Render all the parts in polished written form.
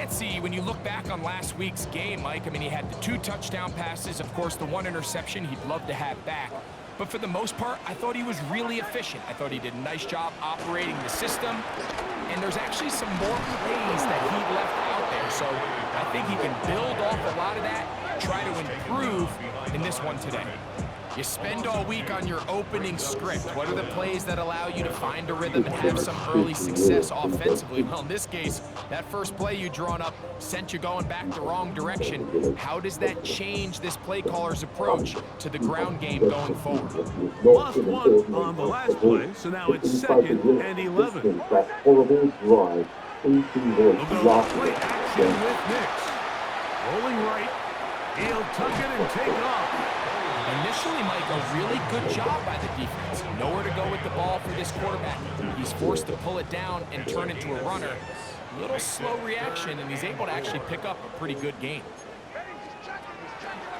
can't see, when you look back on last week's game, Mike, I mean, he had the 2 touchdown passes, of course, the 1 interception he'd love to have back. But for the most part, I thought he was really efficient. I thought he did a nice job operating the system. And there's actually some more plays that he left out there. So I think he can build off a lot of that, try to improve in this one today. You spend all week on your opening script. What are the plays that allow you to find a rhythm and have some early success offensively? Well, in this case, that first play you drawn up sent you going back the wrong direction. How does that change this play caller's approach to the ground game going forward? Lost 1 on the last play, so now it's 2nd and 11. We'll go play action with Nix. Rolling right. He'll tuck it and take off. Initially, Mike, a really good job by the defense. Nowhere to go with the ball for this quarterback. He's forced to pull it down and turn into a runner. A little slow reaction, and he's able to actually pick up a pretty good game.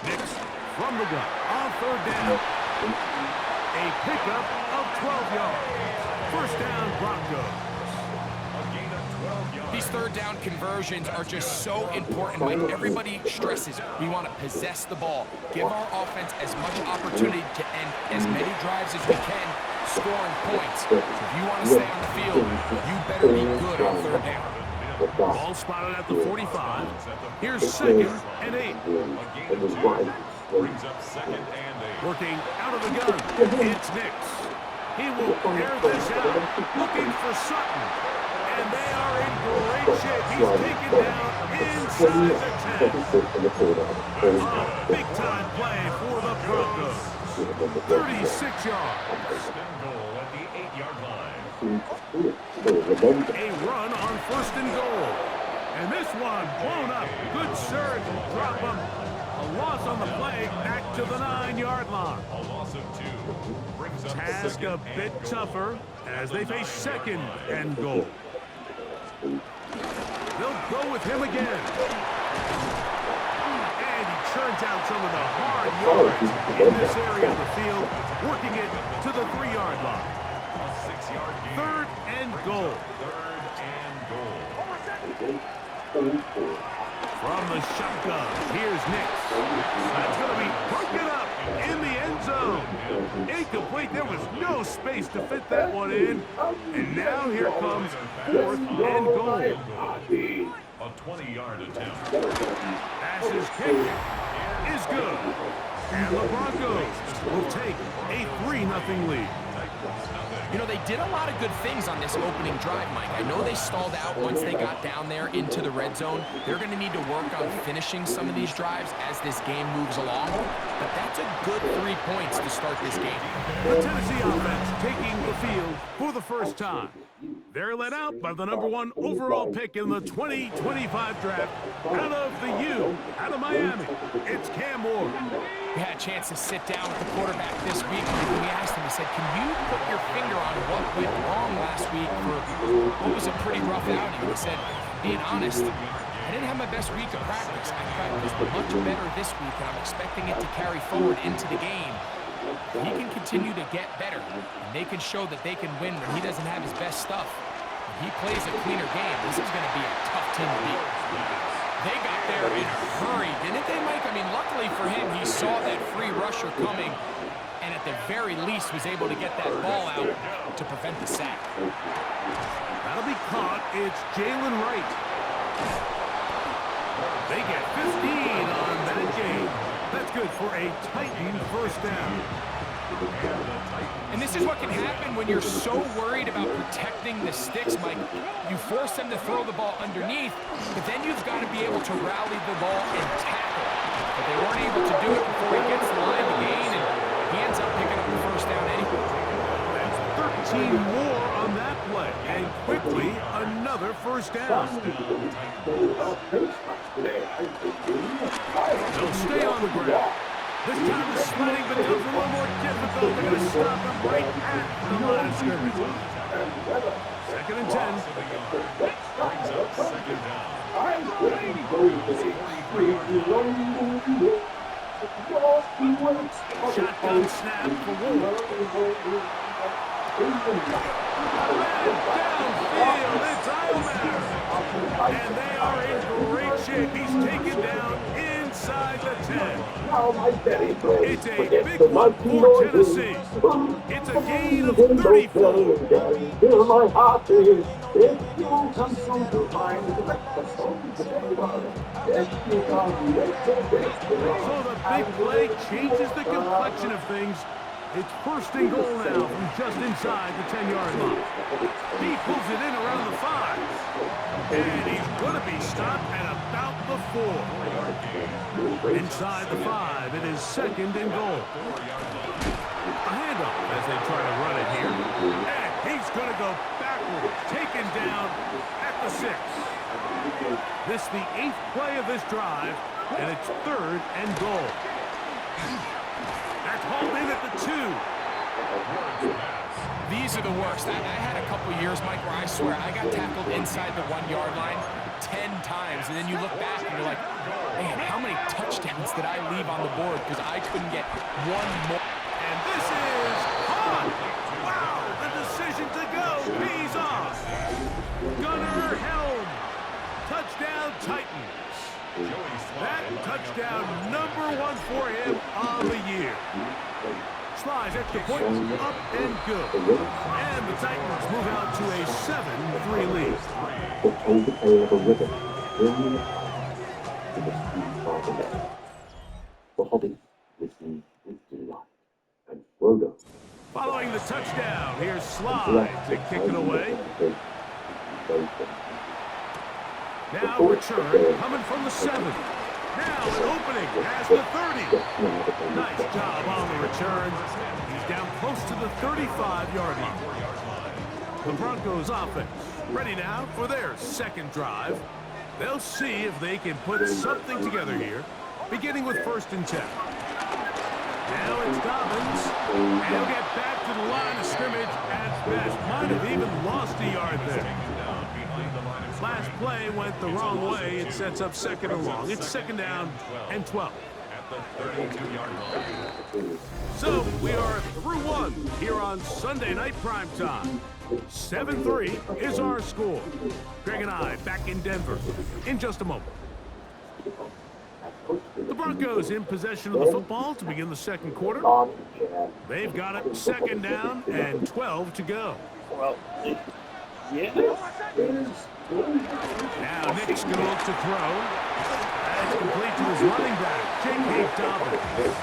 Nix from the gun on 3rd down. A pickup of 12 yards. First down, Broncos. These 3rd down conversions are just so important, Mike. Everybody stresses we want to possess the ball, give our offense as much opportunity to end as many drives as we can, scoring points. So if you want to stay on the field, you better be good on 3rd down. Ball spotted at the 45. Here's 2nd and 8. Working out of the gun. It's Nix. He will air this out, looking for Sutton. And they are in great shape. He's taken down inside the 10. A big-time play for the Broncos. 36 yards. At the 8-yard line. A run on 1st and goal. And this one blown up. Good surge. Drop him. A loss on the play. Back to the 9-yard line. A loss of 2. Task a bit tougher as they face 2nd and goal. They'll go with him again. And he churns out some of the hard yards in this area of the field, working it to the 3-yard line. 3rd and goal. From the shotgun, here's Nix. That's going to be broken up in the end zone. Incomplete. There was no space to fit that one in. And now here comes 4th and goal. A 20-yard attempt. Pass kick is good. And the Broncos will take a 3-0 lead. You know, they did a lot of good things on this opening drive, Mike. I know they stalled out once they got down there into the red zone. They're going to need to work on finishing some of these drives as this game moves along. But that's a good 3 points to start this game. The Tennessee offense taking the field for the first time. They're led out by the #1 overall pick in the 2025 draft out of the U, out of Miami. It's Cam Ward. We had a chance to sit down with the quarterback this week, and we asked him, we said, can you put your finger on what went wrong last week for what was a pretty rough outing? He said, being honest, I didn't have my best week of practice. I practiced much better this week, and I'm expecting it to carry forward into the game. He can continue to get better, and they can show that they can win when he doesn't have his best stuff. When he plays a cleaner game, this is going to be a tough team to beat. They got there in a hurry, didn't they, Mike? I mean, luckily for him, he saw that free rusher coming, and at the very least was able to get that ball out to prevent the sack. That'll be caught. It's Jalen Wright. They get 15 on that game. That's good for a Titan first down. And this is what can happen when you're so worried about protecting the sticks, Mike. You force them to throw the ball underneath, but then you've got to be able to rally the ball and tackle. But they weren't able to do it before he gets the line to gain, and he ends up picking up the first down anyway. That's 13 more on that play, and quickly another first down. They'll stay on the ground. This time the sliding becomes a little more difficult. They're going to stop him right at the line of scrimmage. 2nd and 10. Shotgun snap for Ward. Downfield, it's Almayer. And they are in 10. Now my very friends It's a forget big the one nasty for noises. Tennessee. It's a gain of Even though 34. still my heart is. If you come through to find the breakfast on the table, if you come with your best So the big play changes the complexion of things. It's first and goal now from just inside the 10-yard line. He pulls it in around the 5. And he's going to be stopped at about the 4. Inside the 5, it is second and goal. A handoff as they try to run it here. And he's going to go backwards, taken down at the 6. This is the 8th play of this drive, and it's third and goal. That's hauled in at the 2. These are the worst. I had a couple years, Mike, where I swear I got tackled inside the 1-yard line 10 times, and then you look back and you're like, man, how many touchdowns did I leave on the board because I couldn't get one more? And this is caught. Wow, the decision to go pays off. Gunnar Helm. Touchdown Titans. That touchdown number 1 for him on the year. Slides extra point, up and good. And the Titans move out to a 7-3 lead. Hold the tail of a ribbon, bringing it to the street by the left. The Hobbit listened with delight, and Frodo. Following the touchdown, here's Slide to kick it away. Now return coming from the 7. Now an opening has the 30. Nice job on the return. He's down close to the 35-yard line. The Broncos offense ready now for their second drive. They'll see if they can put something together here, beginning with 1st and 10. Now it's Dobbins. And he'll get back to the line of scrimmage at best. Might have even lost a yard there. Last play went the wrong way. It sets up second and long. It's second down and 12. So we are through 1 here on Sunday Night Primetime. 7-3 is our score. Greg and I back in Denver in just a moment. The Broncos in possession of the football to begin the second quarter. They've got it second down and 12 to go. Well, yeah. Now Nick's going to look to throw. That's complete to his running back, J.K. Dobbins.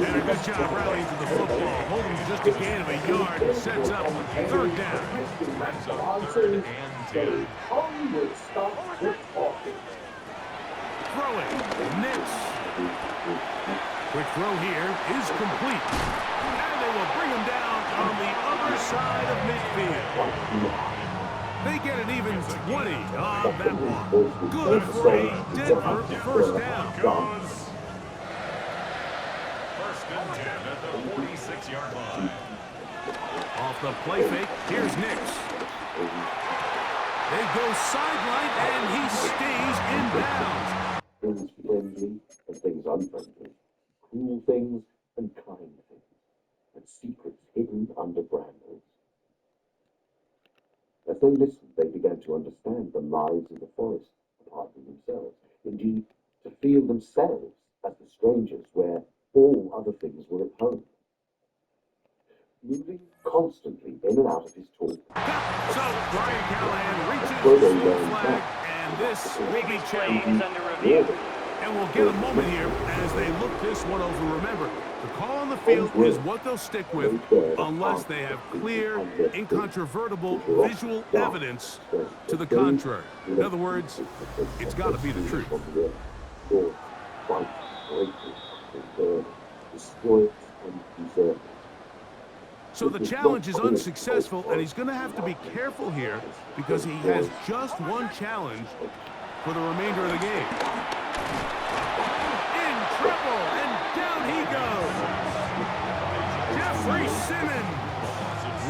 And a good job rallying to the football, holding just a gain of a yard, sets up third down. Throwing, Nix. Quick throw here is complete. And they will bring him down on the other side of midfield. They get an even 20 on that one. Good for a Denver first down. First and 10 at the 46-yard line. Off the play fake, here's Nix. They go sideline, and he stays in bounds. Things friendly and things unfriendly. Cruel things and kind things. And secrets hidden under brambles. As they listened, they began to understand the lives of the forest apart from themselves. Indeed, to feel themselves as the strangers where all other things were at home. Moving constantly in and out of his talk. So Brian Callahan reaches the blue flag, and this will be changed. Under review. And we'll get a moment here as they look this one over. Remember, the call on the field is what they'll stick with unless they have clear, incontrovertible visual evidence to the contrary. In other words, it's got to be the truth. So the challenge is unsuccessful, and he's going to have to be careful here because he has just one challenge for the remainder of the game. In trouble, and down he goes. Jeffrey Simmons.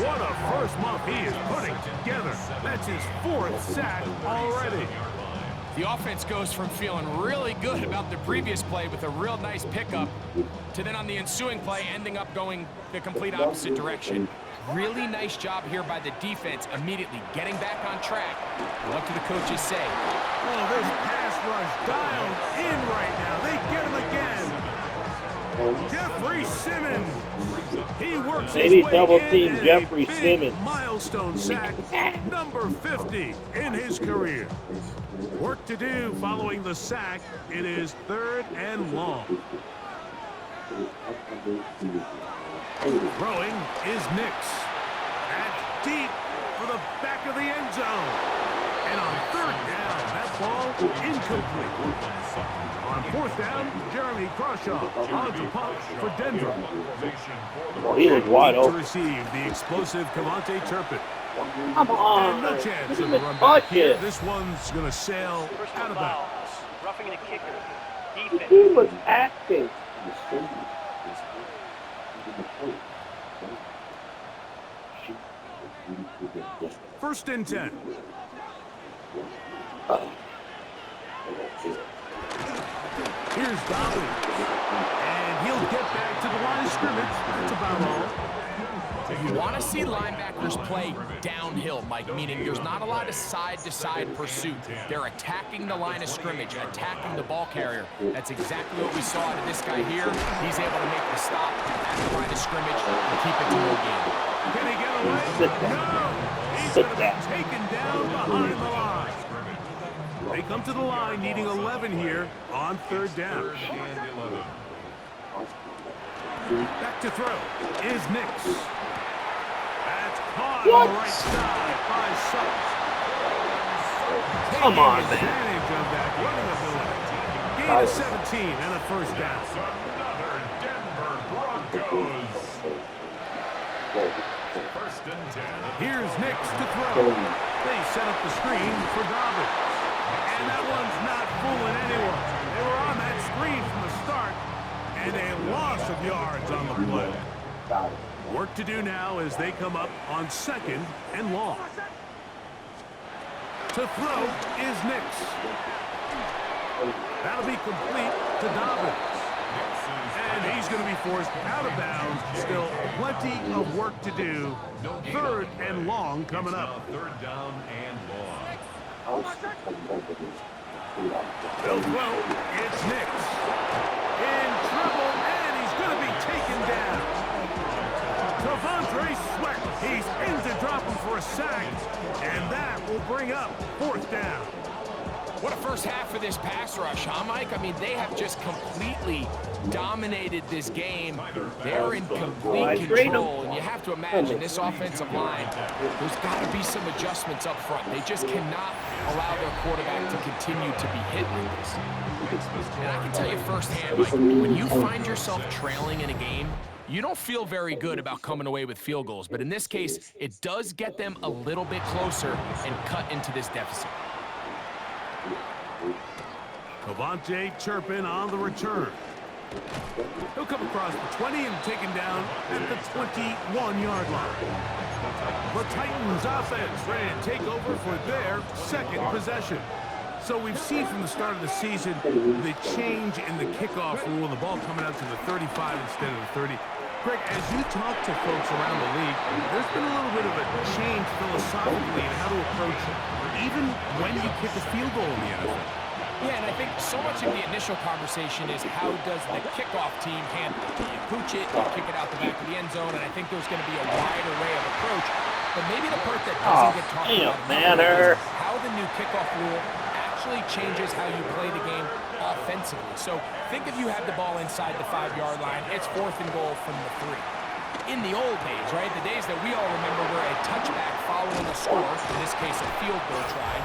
What a first month he is putting together. That's his 4th sack already. The offense goes from feeling really good about the previous play with a real nice pickup to then on the ensuing play ending up going the complete opposite direction. Really nice job here by the defense immediately getting back on track. What do the coaches say? Oh, this pass rush dialed in right now. They get him again. Jeffrey Simmons. He works Maybe his way double in team and Jeffrey a big Simmons. milestone sack, number 50 in his career. Work to do following the sack. It is 3rd and long. Throwing is Nix. That's deep for the back of the end zone. And on 3rd down, that ball incomplete. On 4th down, Jeremy Crawshaw on the punt for Denver. Well, he was wide To open. receive the explosive Cavante Turpin. Come on. And no chance He of a even run back touched here. it. This one's going to sail out of bounds. Roughing the kicker. He Defense. was acting. First and 10. Here's Dolly. And he'll get back to the line of scrimmage. That's about all. You want to see linebackers play downhill, Mike, meaning there's not a lot of side-to-side pursuit. They're attacking the line of scrimmage, attacking the ball carrier. That's exactly what we saw out of this guy here. He's able to make the stop at the line of scrimmage and keep it to no gain. Can he get away? No! He's going to be taken down behind the line. They come to the line needing 11 here on 3rd down. Back to throw is Nix. That's caught on the right side by Sutton. Come on, man. Advantage of that running ability. Gain of 17 and a 1st down. Another Denver Broncos. First and 10. Here's Nix to throw. They set up the screen for Dobbins. And that one's not fooling anyone. They were on that screen from the start, and a loss of yards on the play. Work to do now as they come up on 2nd and long. To throw is Nix. That'll be complete to Dobbins. And he's going to be forced out of bounds. Still plenty of work to do. 3rd and long coming up. 3rd down and long. They'll throw. It's Nix. In trouble, and he's going to be taken down. Devontae Sweat. He's in to drop him for a sack, and that will bring up 4th down. What a first half for this pass rush, huh, Mike? I mean, they have just completely dominated this game. They're in complete control, and you have to imagine this offensive line, there's got to be some adjustments up front. They just cannot allow their quarterback to continue to be hit like this. And I can tell you firsthand, Mike, when you find yourself trailing in a game, you don't feel very good about coming away with field goals. But in this case, it does get them a little bit closer and cut into this deficit. Cavante Turpin on the return. He'll come across the 20 and taken down at the 21-yard line. The Titans offense ready to take over for their 2nd possession. So we've seen from the start of the season the change in the kickoff rule, the ball coming out to the 35 instead of the 30. Greg, as you talk to folks around the league, there's been a little bit of a change philosophically in how to approach even when you kick a field goal in the NFL. Yeah, and I think so much of the initial conversation is how does the kickoff team handle it? Do you pooch it, you kick it out the back of the end zone, and I think there's going to be a wide array of approach. But maybe the part that doesn't get talked about is how the new kickoff rule actually changes how you play the game offensively. So think if you have the ball inside the 5-yard line, it's 4th and goal from the 3. In the old days, right, the days that we all remember were a touchback following a score, in this case a field goal try,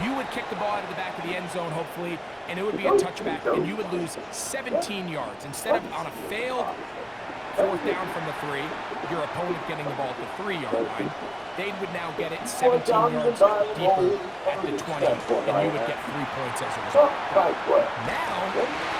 you would kick the ball out of the back of the end zone, hopefully, and it would be a touchback, and you would lose 17 yards. Instead of on a failed 4th down from the 3, your opponent getting the ball at the 3-yard line, they would now get it 17 yards deeper at the 20, and you would get 3 points as a result. Now,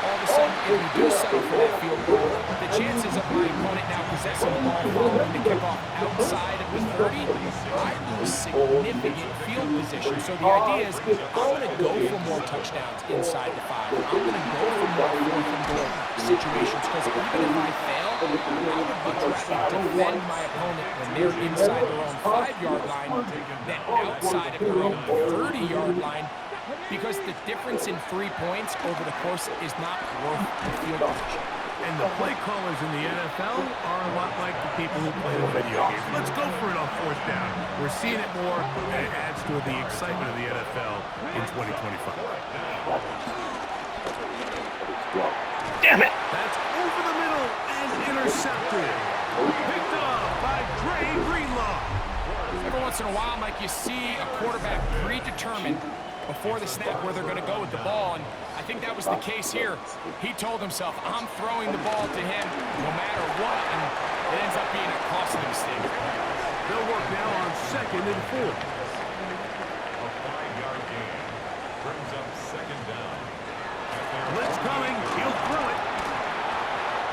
all of a sudden, if you do settle for that field goal, the chances of my opponent now possessing the ball following the kickoff outside of the 30, I lose significant field position. So the idea is, I'm going to go for more touchdowns inside the 5. I'm going to go for more 4th and goal situations, because even if I fail, I would much rather defend my opponent when they're inside their own 5-yard line than outside of their own 30-yard line, because the difference in 3 points over the course is not worth the field position. And the play callers in the NFL are a lot like the people who play the video games. Let's go for it on fourth down. We're seeing it more, and it adds to the excitement of the NFL in 2025. Damn it. That's over the middle and intercepted. Picked off by Dre Greenlaw. Every once in a while, Mike, you see a quarterback predetermined before the snap where they're going to go with the ball, and I think that was the case here. He told himself, I'm throwing the ball to him no matter what, and it ends up being a costly mistake. They'll work now on 2nd and 4. A 5-yard gain brings up 2nd down. Blitz coming. He'll throw it.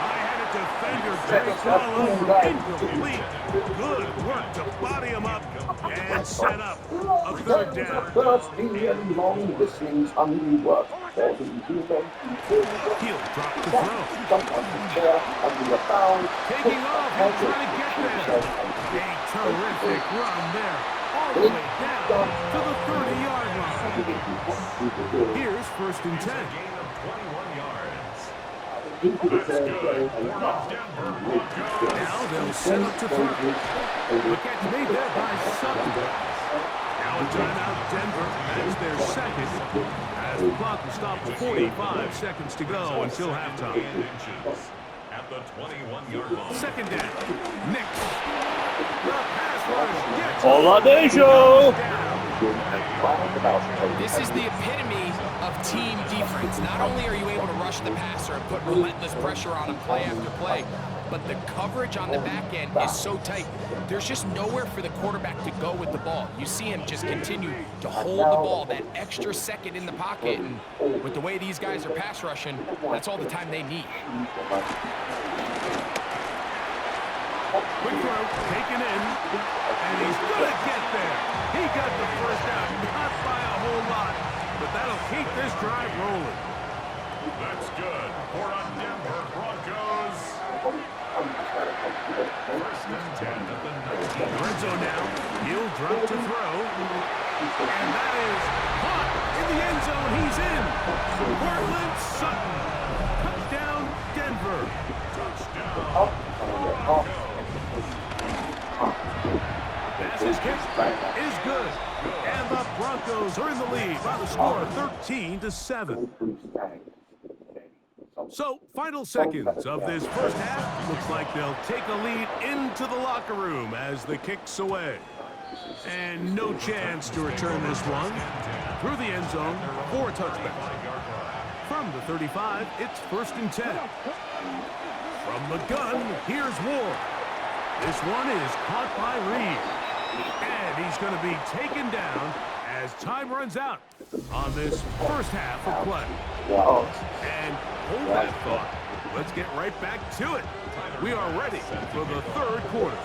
High-headed defender, Jake all over, incomplete. Good work to body him up and set up a 3rd down. First million long listening hungry work. He'll drop the throw. Taking off, he'll try to get there. A terrific run there. All the way down to the 30-yard line. Here's 1st and 10. Gain of 21 yards. Now they'll set up to throw. The catch made there by Sutton. Now a timeout, Denver. That's their 2nd. As the clock will stop with 45 seconds to go until halftime. At the 21-yard line. 2nd down. Knicks. The pass rush gets Oladejo. This is the epitome of team defense. Not only are you able to rush the passer and put relentless pressure on him play after play, but the coverage on the back end is so tight. There's just nowhere for the quarterback to go with the ball. You see him just continue to hold the ball that extra second in the pocket, and with the way these guys are pass rushing, that's all the time they need. Quick throw, taken in, and he's going to get there. He got the 1st down, not by a whole lot, but that'll keep this drive rolling. That's good for a Denver Broncos. 1st and 10 at the 19. Red zone now. He'll drop to throw. And that is caught in the end zone. He's in. Cortland Sutton. Touchdown, Denver. Touchdown. Pass is kicked is good. And the Broncos are in the lead by the score of 13-7. So, final seconds of this first half. Looks like they'll take a lead into the locker room as the kick's away. And no chance to return this one. Through the end zone for a touchback. From the 35, it's 1st and 10. From the gun, here's Ward. This one is caught by Reed. And he's going to be taken down as time runs out on this first half of play. And hold that thought. Let's get right back to it. We are ready for the 3rd quarter.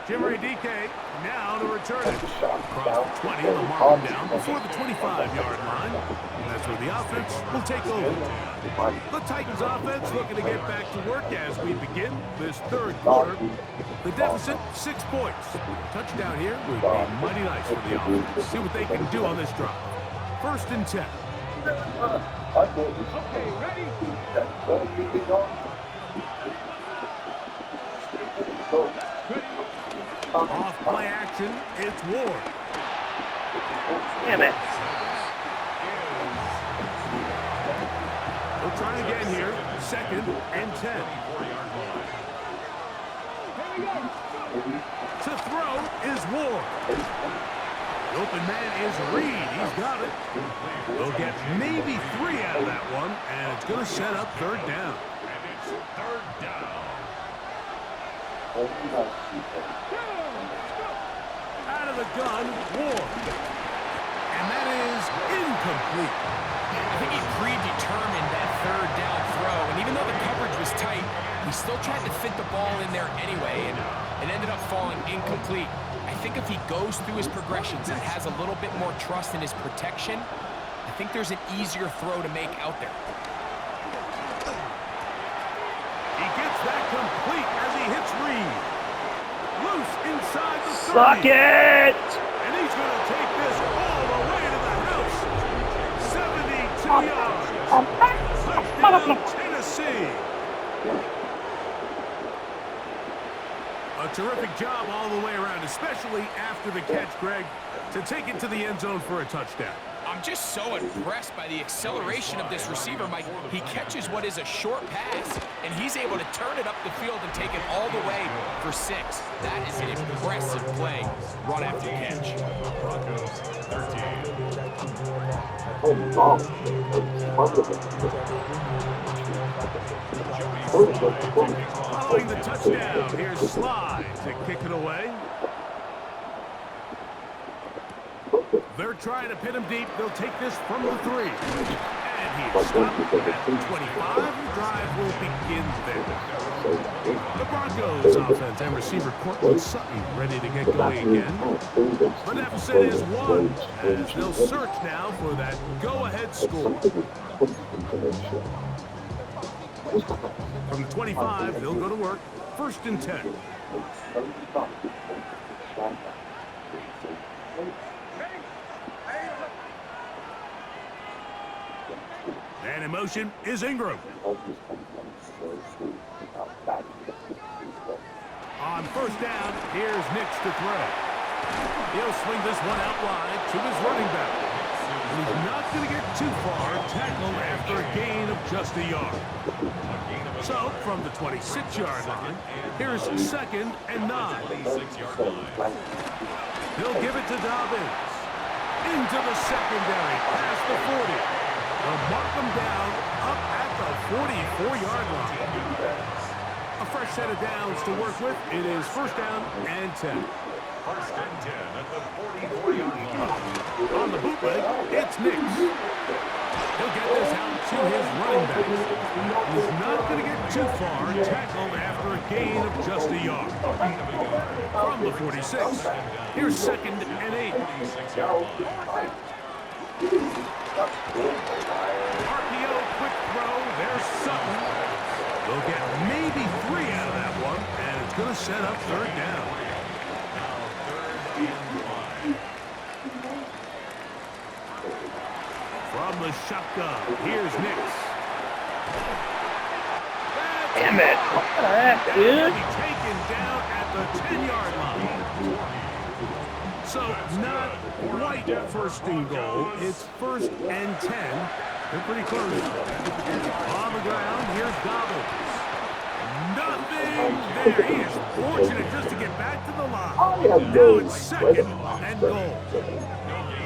Jimmy DK now to return it. Across the 20, they'll mark him down before the 25-yard line. And that's where the offense will take over. The Titans offense looking to get back to work as we begin this 3rd quarter. The deficit, 6 points. Touchdown here would be mighty nice for the offense. See what they can do on this drive. 1st and 10. Okay, ready? Off play action, it's Ward. Damn it. We'll try again here. 2nd and 10. To throw is Ward. The open man is Reed. He's got it. They'll get maybe 3 out of that one, and it's going to set up 3rd down. And it's 3rd down. Out of the gun, Ward. And that is incomplete. I think he predetermined that 3rd down throw, and even though the coverage was tight, he still tried to fit the ball in there anyway, and it ended up falling incomplete. I think if he goes through his progressions and has a little bit more trust in his protection, I think there's an easier throw to make out there. He gets that complete as he hits Reed. Loose inside the 30. Suck it! And he's going to take this all the way to the house. 72 yards. Touchdown, Tennessee. A terrific job all the way around, especially after the catch, Greg, to take it to the end zone for a touchdown. I'm just so impressed by the acceleration of this receiver, Mike. He catches what is a short pass, and he's able to turn it up the field and take it all the way for 6. That is an impressive play, run after catch. Broncos 13. Following the touchdown, here's Slide to kick it away. They're trying to pin him deep. They'll take this from the 3. And he's stopped at 25. The drive will begin there. The Broncos offense and receiver Cortland Sutton ready to get going again. The deficit is 1 as they'll search now for that go-ahead score. From the 25, they'll go to work. 1st and 10. And in motion is Ingram. On 1st down, here's Nix to throw. He'll swing this one out wide to his running back. He's not going to get too far, tackled after a gain of just a yard. So, from the 26-yard line, here's 2nd and 9. He'll give it to Dobbins. Into the secondary, past the 40. They'll mark him down up at the 44-yard line. A fresh set of downs to work with. It is 1st down and 10. 1st and 10 at the 44-yard line. On the bootleg, it's Nix. He'll get this out to his running back. He's not going to get too far, tackled after a gain of just a yard. From the 46, here's 2nd and 8. RPO, quick throw, there's Sutton. They'll get maybe 3 out of that one, and it's going to set up 3rd down. From the shotgun, here's Nix. Damn it. What the heck, dude? Be taken down at the 10-yard line. So, not quite 1st and goal. It's 1st and 10. They're pretty close. On the ground, here's Dobbins. Nothing there. He is fortunate just to get back to the line. Now it's 2nd and goal.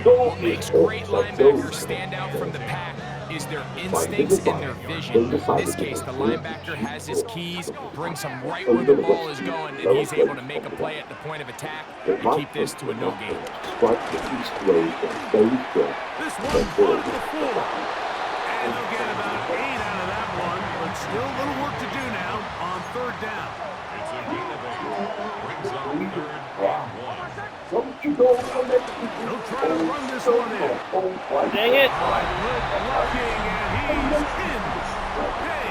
What makes great linebackers stand out from the pack is their instincts and their vision. In this case, the linebacker has his keys, brings him right where the ball is going, and he's able to make a play at the point of attack and keep this to a no gain. This one's on the 4. And they'll get about 8 out of that one, but still a little work to do now on 3rd down. It's a gain of 8. Brings up 3rd and 1. They'll try to run this one in. Dang it. Good blocking, and he's in. Hey,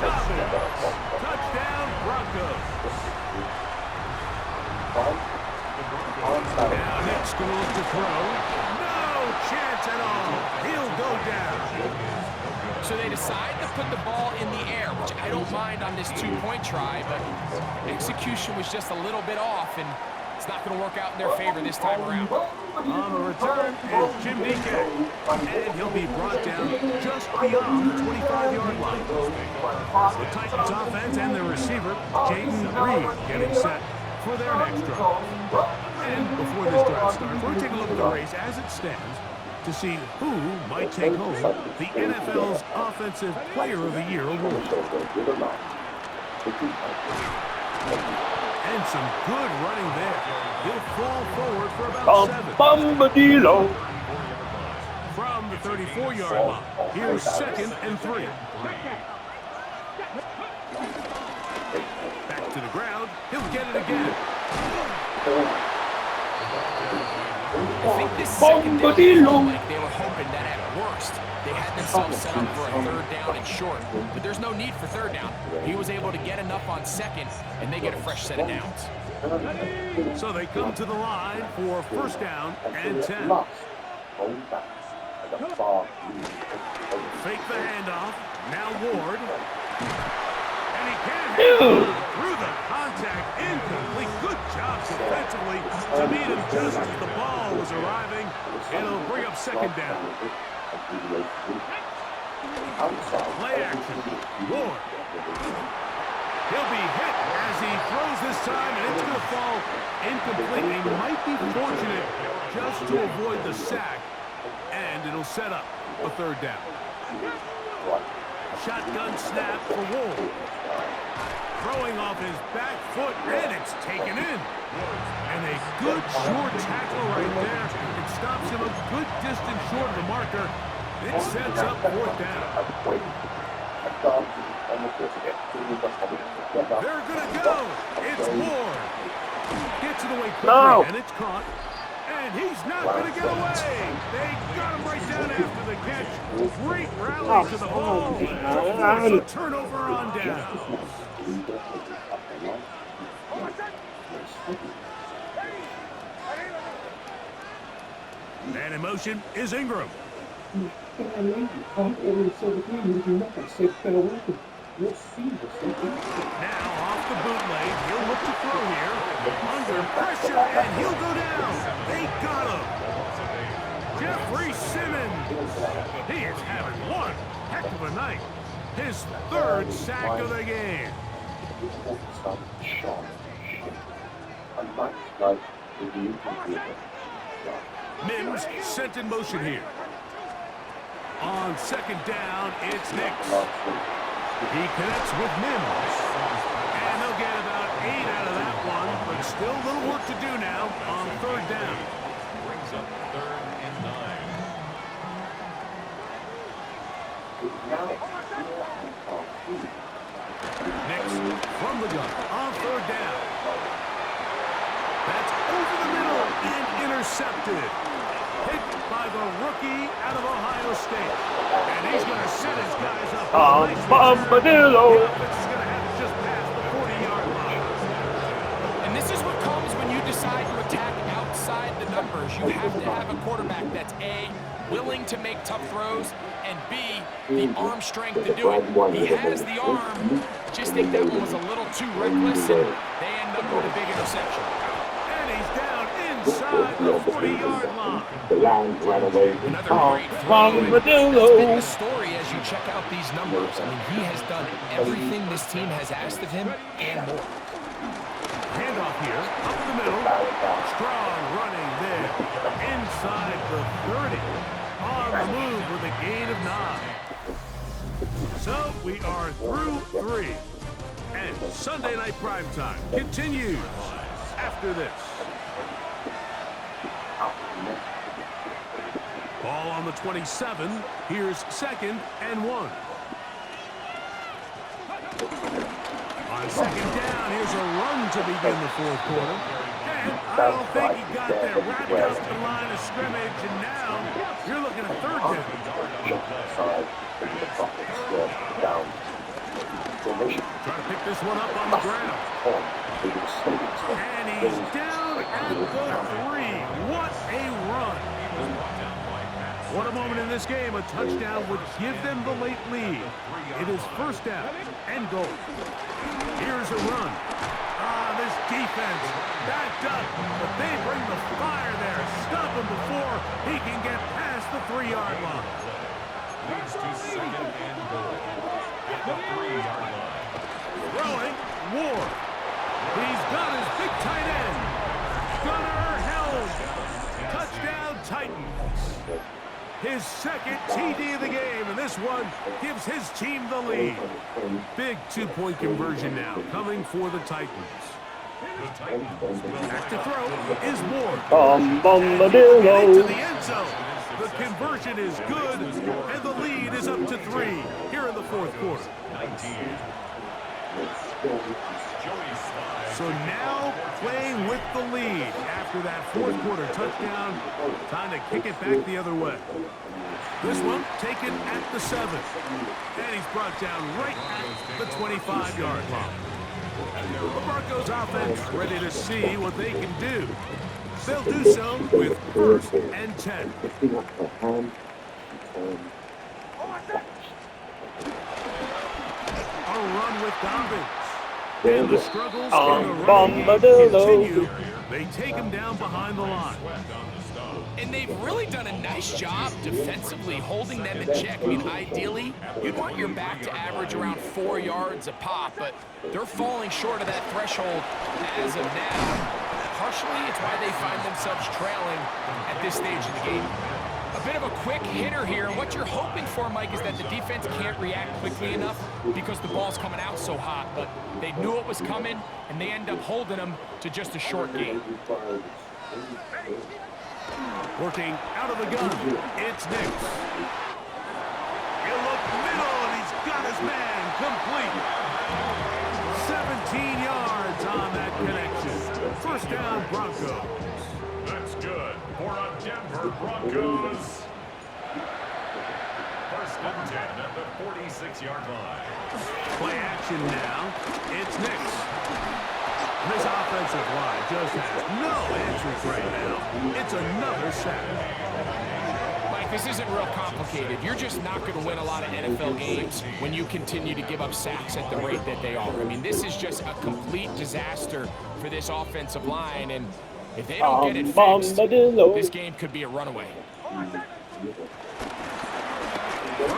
Dobbins. Touchdown, Broncos. Now Nix going to look to throw. No chance at all. He'll go down. So they decide to put the ball in the air, which I don't mind on this 2-point try, but execution was just a little bit off, and it's not going to work out in their favor this time around. On the return is Jim Deacon, and he'll be brought down just beyond the 25-yard line. The Titans offense and their receiver, Jaden Reed, getting set for their next drive. And before this drive starts, we're going to take a look at the race as it stands to see who might take home the NFL's Offensive Player of the Year award. And some good running there. He'll fall forward for about 7. From the 34-yard line, here's 2nd and 3. Back to the ground. He'll get it again. I think this secondary felt like they were hoping that at worst they had themselves set up for a 3rd down and short. But there's no need for 3rd down. He was able to get enough on 2nd, and they get a fresh set of downs. So they come to the line for 1st down and 10. Fake the handoff. Now Ward. And he can't hit through the contact. Incomplete. Good job defensively to meet him just as the ball was arriving. It'll bring up second down. Play action. Ward. He'll be hit as he throws this time, and it's going to fall incomplete. He might be fortunate just to avoid the sack, and it'll set up a third down. Shotgun snap for Ward. Throwing off his back foot, and it's taken in. And a good short tackle right there. It stops him a good distance short of the marker. It sets up fourth down. They're going to go. It's Ward. Gets it away quickly, and it's caught. And he's not going to get away. They got him right down after the catch. Great rally to the ball to force a turnover on down. And in motion is Ingram. Now off the bootleg, he'll look to throw here. Under pressure, and he'll go down. They got him. Jeffrey Simmons. He is having one heck of a night. His third sack of the game. Mims sent in motion here. On second down, it's Nix. He connects with Mims. And they'll get about 8 out of that one, but still a little work to do now on third down. Brings up 3rd and 9. Nix from the gun on third down. That's over the middle and intercepted. Picked by the rookie out of Ohio State. And he's going to set his guys up. Bombadillo. The offense is going to have to just pass the 40-yard line. And this is what comes when you decide to attack outside the numbers. You have to have a quarterback that's A, willing to make tough throws, and B, the arm strength to do it. He has the arm. Just think that one was a little too reckless, and they end up with a big interception. And he's down inside the 40-yard line. Another great throw. It's been the story as you check out these numbers. I mean, he has done everything this team has asked of him and more. Handoff here, up the middle. Strong running there. Inside the 30. On the move with a gain of 9. So we are through 3. And Sunday Night Primetime continues after this. Ball on the 27. Here's 2nd and 1. On second down, here's a run to begin the fourth quarter. And I don't think he got there. Wrapped up the line of scrimmage, and now you're looking at third down. Trying to pick this one up on the ground. And he's down at the 3. What a run. What a moment in this game. A touchdown would give them the late lead. It is first down and goal. Here's a run. This defense backed up, but they bring the fire there. Stop him before he can get past the 3-yard line. Leads to 2nd and goal. At the 3-yard line. Throwing, Ward. He's got his big tight end. Gunner held. Touchdown Titans. His 2nd TD of the game, and this one gives his team the lead. Big 2-point conversion now coming for the Titans. Back to throw is Ward. Bombadillo. Into the end zone. The conversion is good, and the lead is up to 3 here in the fourth quarter. 19. So now playing with the lead after that fourth quarter touchdown. Time to kick it back the other way. This one taken at the 7. And he's brought down right at the 25-yard line. The Broncos offense ready to see what they can do. They'll do so with 1st and 10. A run with Dobbins. And the struggles in the running game Bombadillo. continue. They take him down behind the line. And they've really done a nice job defensively holding them in check. I mean, ideally, you'd want your back to average around 4 yards a pop, but they're falling short of that threshold as of now. Partially, it's why they find themselves trailing at this stage of the game. A bit of a quick hitter here. What you're hoping for, Mike, is that the defense can't react quickly enough because the ball's coming out so hot. But they knew it was coming, and they end up holding them to just a short game. Working out of the gun, it's Nix. He'll look middle, and he's got his man complete. 17 yards on that connection. First down, Broncos. That's good for a Denver Broncos. First and 10 at the 46-yard line. Play action now. It's Nix. This offensive line just has no answers right now. It's another sack. Mike, this isn't real complicated. You're just not going to win a lot of NFL games when you continue to give up sacks at the rate that they are. I mean, this is just a complete disaster for this offensive line, and if they don't get it fixed, this game could be a runaway. From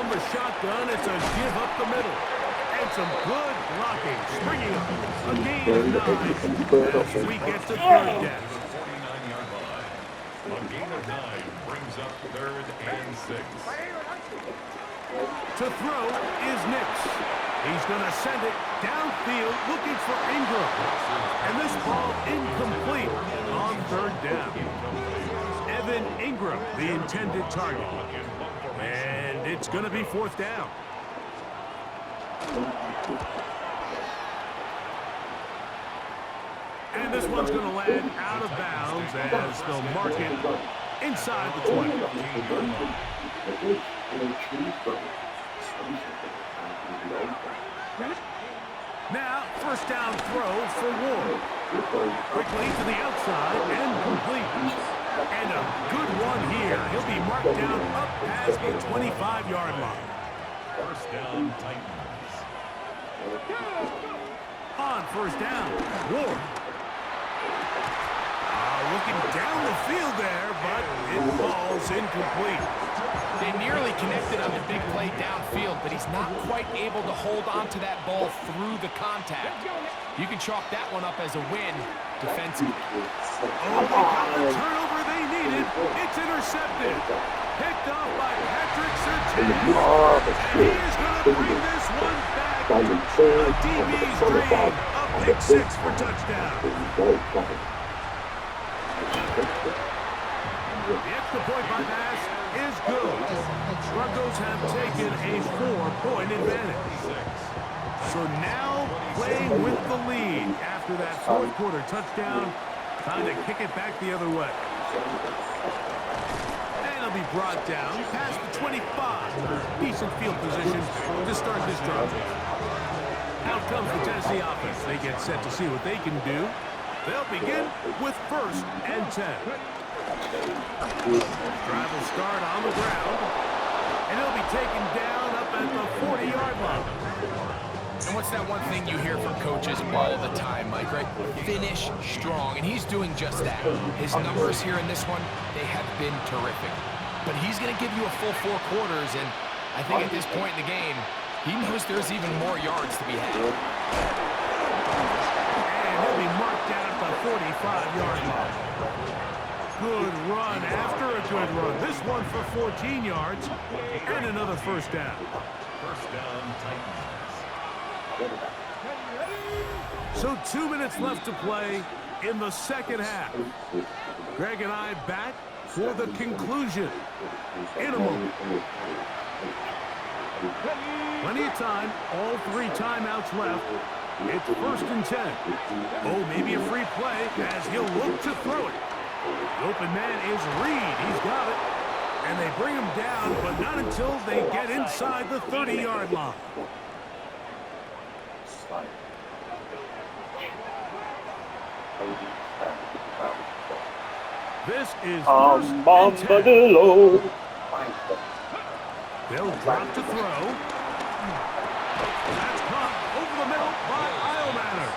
the shotgun, it's a give up the middle. And some good blocking, springing up. A gain of 9 as we get to third down. 49-yard line. A gain of 9 brings up 3rd and 6. To throw is Nix. He's going to send it downfield looking for Ingram. And this ball incomplete on third down. Evan Ingram, the intended target. And it's going to be 4th down. And this one's going to land out of bounds as they'll mark it inside the 20. Now, first down throw for Ward. Quickly to the outside and complete. And a good one here. He'll be marked down up past the 25-yard line. First down, Titans. On first down, Ward. Looking down the field there, but it falls incomplete. They nearly connected on the big play downfield, but he's not quite able to hold on to that ball through the contact. You can chalk that one up as a win defensively. Oh, they got the turnover they needed. It's intercepted. Picked off by Patrick Surtain. And he is going to bring this one back. A DB's dream. A pick 6 for touchdown. The extra point by pass is good. Broncos have taken a 4-point advantage. So now playing with the lead after that fourth quarter touchdown. Time to kick it back the other way. And it'll be brought down past the 25. Decent field position to start this drive. Out comes the Tennessee offense. They get set to see what they can do. They'll begin with 1st and 10. Drive will start on the ground. And he'll be taken down up at the 40-yard line. And what's that one thing you hear from coaches all the time, Mike, right? Finish strong, and he's doing just that. His numbers here in this one, they have been terrific. But he's going to give you a full 4 quarters, and I think at this point in the game, he knows there's even more yards to be had. And he'll be marked down at the 45-yard line. Good run after a good run. This one for 14 yards and another first down. First down, Titans. So 2 minutes left to play in the second half. Greg and I back for the conclusion in a moment. Plenty of time, all 3 timeouts left. It's 1st and 10. Oh, maybe a free play as he'll look to throw it. The open man is Reed. He's got it. And they bring him down, but not until they get inside the 30-yard line. This is 1st and 10. They'll drop to throw. That's caught over the middle by Iomanner.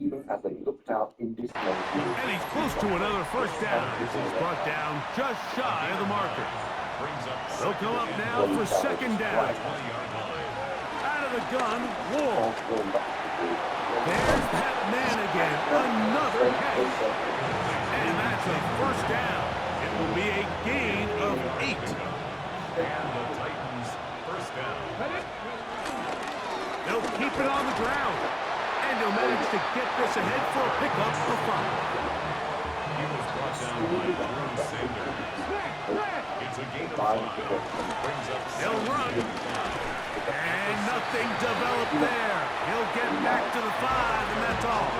Even as they looked out in dismay. And he's close to another first down. He's brought down just shy of the marker. They'll come up now for second down. Out of the gun, Ward. There's that man again. Another catch. And that's a first down. It will be a gain of 8. And the Titans first down. They'll keep it on the ground. And they'll manage to get this ahead for a pickup of 5. He was brought down by Drew Sanders. It's a gain of 5. Brings up They'll run. And nothing developed there. He'll get back to the 5, and that's all.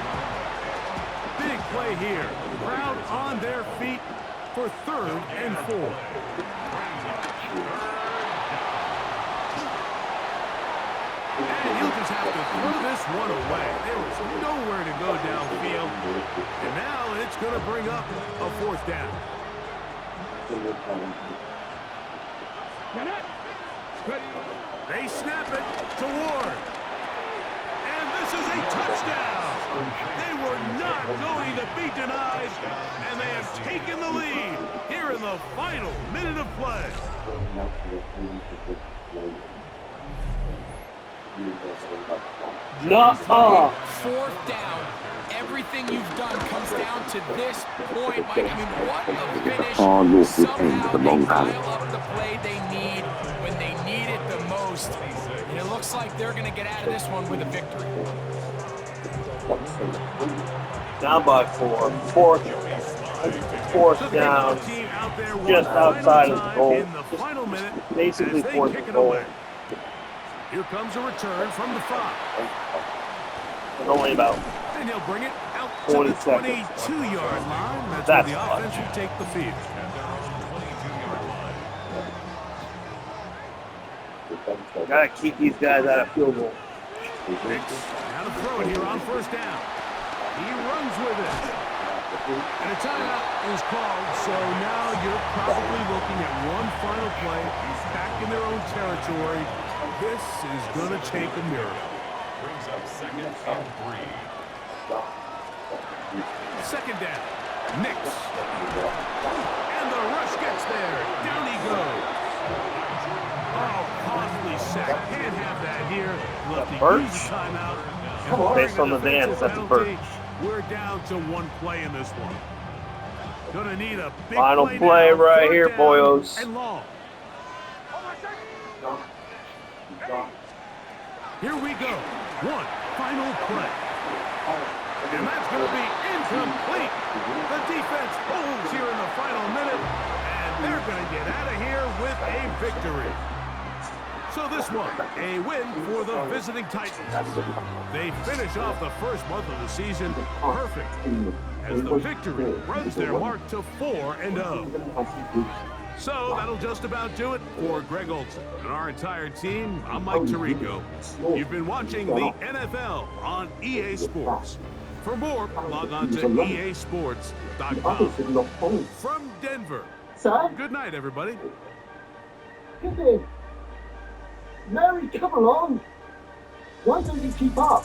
Big play here. Crowd on their feet for 3rd and 4. And he'll just have to throw this one away. There was nowhere to go downfield. And now it's going to bring up a 4th down. They snap it to Ward. And this is a touchdown. They were not going to be denied. And they have taken the lead here in the final minute of play. Nuh-uh. 4th down. Everything you've done comes down to this point, Mike. I mean, what a finish. Far north end Somehow of the they long valley. dial up the play they need when they need it the most. And it looks like they're going to get out of this one with a victory. Down by 4. Fourth down. Team out there Just outside of the goal. in the final minute Basically as they fourth kick it goal. away. Here comes a return from the 5. It's only about And he'll bring it out to 20 the seconds. 22-yard line. That's That's where the clutch. offense will take the field. gotta keep these guys out of field goal. Hicks, now to throw it here on 1st down. He runs with it. And a timeout is called, so now you're probably looking at one final play. He's back in their own territory. This is going to take a miracle. Brings up 2nd and 3. 2nd down. Nix. And the rush gets there. Down he goes. Oh, costly sack. Can't have that here. Lefty Birch? uses timeout. Based on the dance, that's a Birch. We're down to one play in this one. Gonna need a big Final play play now. right 3rd here, down boyos. And long. Here we go. One final play. And that's going to be incomplete. The defense holds here in the final minute, and they're going to get out of here with a victory. So this one, a win for the visiting Titans. They finish off the first month of the season perfect, as the victory runs their mark to 4-0. So that'll just about do it for Greg Olson and our entire team. I'm Mike Tirico. You've been watching the NFL on EA Sports. For more, log on to easports.com. From Denver, Son, good night, everybody. come in. Mary, come along. Why don't you keep up?